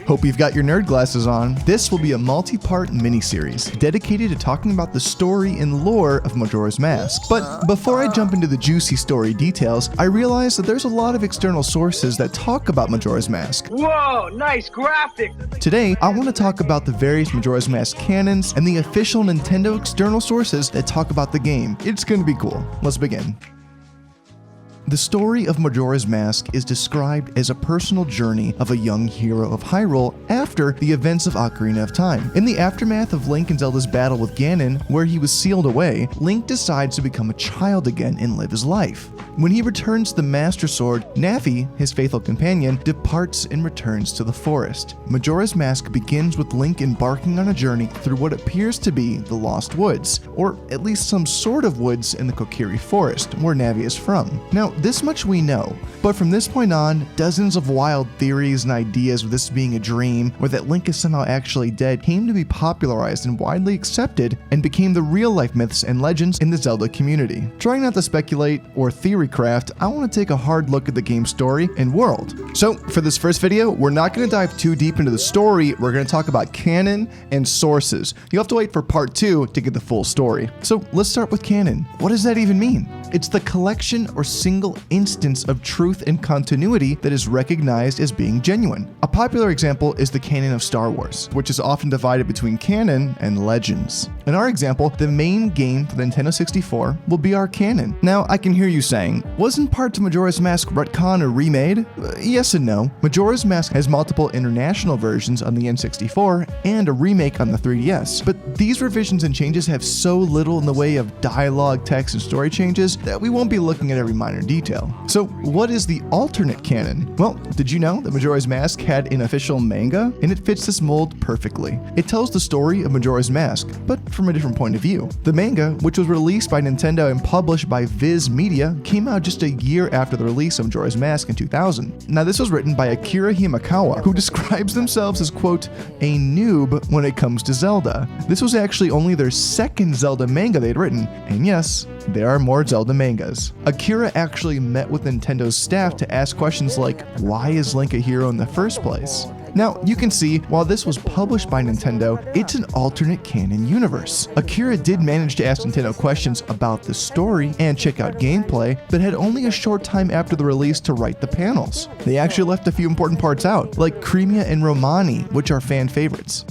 Hope you've got your nerd glasses on. This will be a multi-part mini-series dedicated to talking about the story and lore of Majora's Mask. But before I jump into the juicy story details, I realize that there's a lot of external sources that talk about Majora's Mask. Whoa, nice graphic! Today, I want to talk about the various Majora's Mask canons and the official Nintendo external sources that talk about the game. It's going to be cool. Let's begin. The story of Majora's Mask is described as a personal journey of a young hero of Hyrule after the events of Ocarina of Time. In the aftermath of Link and Zelda's battle with Ganon, where he was sealed away, Link decides to become a child again and live his life. When he returns the Master Sword, Navi, his faithful companion, departs and returns to the forest. Majora's Mask begins with Link embarking on a journey through what appears to be the Lost Woods, or at least some sort of woods in the Kokiri Forest, where Navi is from. Now, this much we know, but from this point on, dozens of wild theories and ideas of this being a dream, or that Link is somehow actually dead, came to be popularized and widely accepted, and became the real-life myths and legends in the Zelda community. Trying not to speculate or theory craft, I want to take a hard look at the game's story and world. So, for this first video, we're not going to dive too deep into the story, we're going to talk about canon and sources. You'll have to wait for part 2 to get the full story. So, let's start with canon. What does that even mean? It's the collection or single instance of truth and continuity that is recognized as being genuine. A popular example is the canon of Star Wars, which is often divided between canon and legends. In our example, the main game for the Nintendo 64 will be our canon. Now, I can hear you saying, wasn't part to Majora's Mask retcon or remade? Yes and no. Majora's Mask has multiple international versions on the N64 and a remake on the 3DS, but these revisions and changes have so little in the way of dialogue, text, and story changes that we won't be looking at every minor detail. So what is the alternate canon? Well, did you know that Majora's Mask had an official manga? And it fits this mold perfectly. It tells the story of Majora's Mask, but from a different point of view. The manga, which was released by Nintendo and published by Viz Media, came out just a year after the release of Majora's Mask in 2000. Now this was written by Akira Himekawa, who describes themselves as, quote, a noob when it comes to Zelda. This was actually only their second Zelda manga they'd written, and yes, there are more Zelda mangas. Akira actually met with Nintendo's staff to ask questions like, why is Link a hero in the first place? Now, you can see, while this was published by Nintendo, it's an alternate canon universe. Akira did manage to ask Nintendo questions about the story and check out gameplay, but had only a short time after the release to write the panels. They actually left a few important parts out, like Cremia and Romani, which are fan favorites.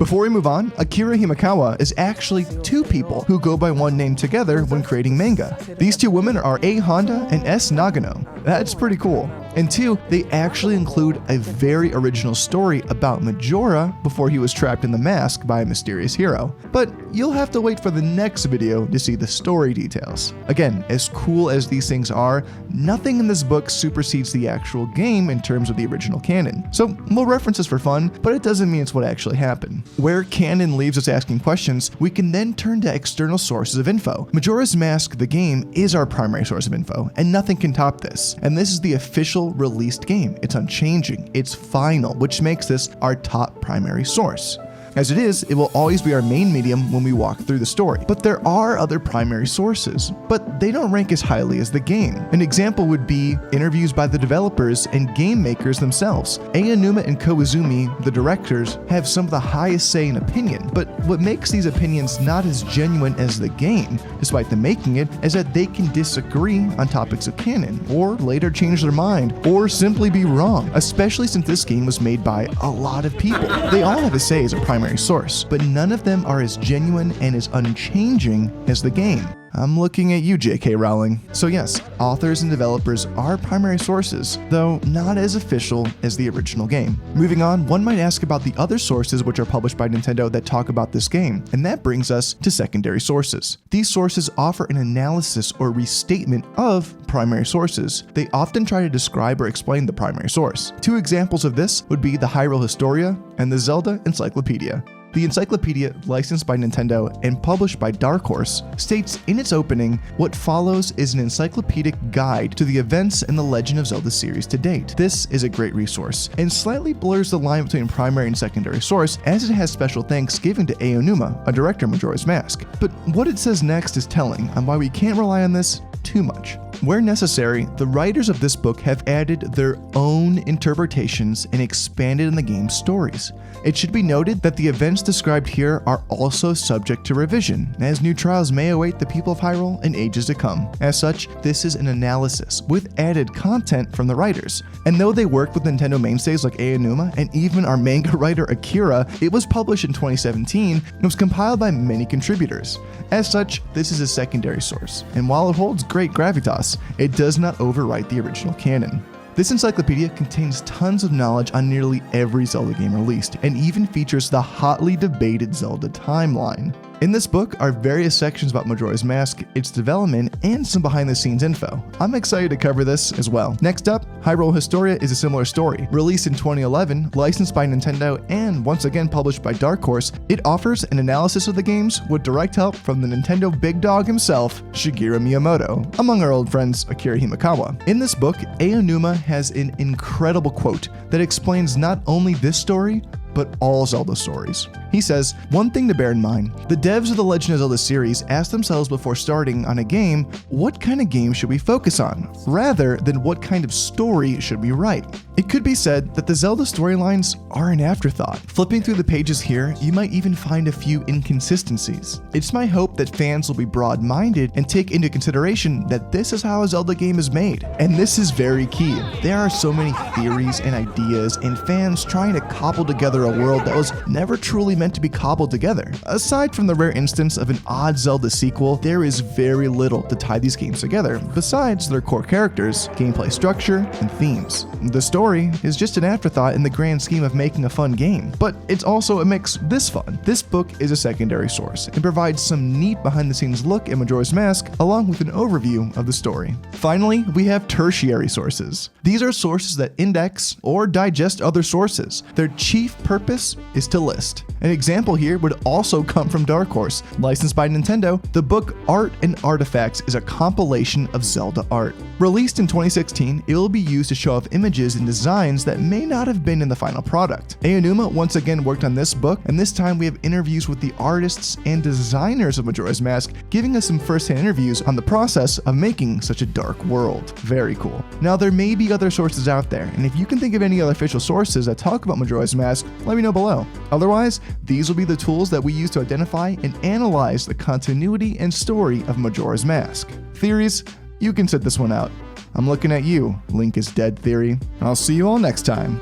Before we move on, Akira Himekawa is actually two people who go by one name together when creating manga. These two women are A. Honda and S. Nagano. That's pretty cool. And two, they actually include a very original story about Majora before he was trapped in the mask by a mysterious hero. But you'll have to wait for the next video to see the story details. Again, as cool as these things are, nothing in this book supersedes the actual game in terms of the original canon. So we'll reference this for fun, but it doesn't mean it's what actually happened. Where canon leaves us asking questions, we can then turn to external sources of info. Majora's Mask, the game, is our primary source of info, and nothing can top this. And this is the official released game. It's unchanging, it's final, which makes this our top primary source. As it is, it will always be our main medium when we walk through the story. But there are other primary sources, but they don't rank as highly as the game. An example would be interviews by the developers and game makers themselves. Aonuma and Koizumi, the directors, have some of the highest say in opinion, but what makes these opinions not as genuine as the game, despite them making it, is that they can disagree on topics of canon, or later change their mind, or simply be wrong, especially since this game was made by a lot of people. They all have a say as a primary source, but none of them are as genuine and as unchanging as the game. I'm looking at you, J.K. Rowling. So yes, authors and developers are primary sources, though not as official as the original game. Moving on, one might ask about the other sources which are published by Nintendo that talk about this game, and that brings us to secondary sources. These sources offer an analysis or restatement of primary sources. They often try to describe or explain the primary source. Two examples of this would be the Hyrule Historia and the Zelda Encyclopedia. The encyclopedia, licensed by Nintendo and published by Dark Horse, states in its opening, what follows is an encyclopedic guide to the events in the Legend of Zelda series to date. This is a great resource, and slightly blurs the line between primary and secondary source, as it has special thanks given to Aonuma, a director of Majora's Mask. But what it says next is telling on why we can't rely on this too much. Where necessary, the writers of this book have added their own interpretations and expanded on the game's stories. It should be noted that the events described here are also subject to revision, as new trials may await the people of Hyrule in ages to come. As such, this is an analysis with added content from the writers. And though they worked with Nintendo mainstays like Aonuma and even our manga writer Akira, it was published in 2017 and was compiled by many contributors. As such, this is a secondary source, and while it holds great gravitas, it does not overwrite the original canon. This encyclopedia contains tons of knowledge on nearly every Zelda game released, and even features the hotly debated Zelda timeline. In this book are various sections about Majora's Mask, its development, and some behind-the-scenes info. I'm excited to cover this as well. Next up, Hyrule Historia is a similar story. Released in 2011, licensed by Nintendo, and once again published by Dark Horse, it offers an analysis of the games with direct help from the Nintendo big dog himself, Shigeru Miyamoto, among our old friends Akira Himekawa. In this book, Aonuma has an incredible quote that explains not only this story, but all Zelda stories. He says, "One thing to bear in mind, the devs of the Legend of Zelda series ask themselves before starting on a game, what kind of game should we focus on, rather than what kind of story should we write? It could be said that the Zelda storylines are an afterthought. Flipping through the pages here, you might even find a few inconsistencies. It's my hope that fans will be broad-minded and take into consideration that this is how a Zelda game is made. And this is very key. There are so many theories and ideas and fans trying to cobble together a world that was never truly meant to be cobbled together. Aside from the rare instance of an odd Zelda sequel, there is very little to tie these games together, besides their core characters, gameplay structure, and themes. The story is just an afterthought in the grand scheme of making a fun game, but it's also what makes this fun. This book is a secondary source and provides some neat behind-the-scenes look at Majora's Mask, along with an overview of the story. Finally, we have tertiary sources. These are sources that index or digest other sources. Their chief purpose is to list. An example here would also come from Dark Horse. Licensed by Nintendo, the book Art and Artifacts is a compilation of Zelda art. Released in 2016, it will be used to show off images and designs that may not have been in the final product. Aonuma once again worked on this book, and this time we have interviews with the artists and designers of Majora's Mask, giving us some first-hand interviews on the process of making such a dark world. Very cool. Now, there may be other sources out there, and if you can think of any other official sources that talk about Majora's Mask, let me know below. Otherwise, these will be the tools that we use to identify and analyze the continuity and story of Majora's Mask. Theories? You can sit this one out. I'm looking at you, Link is dead theory. I'll see you all next time.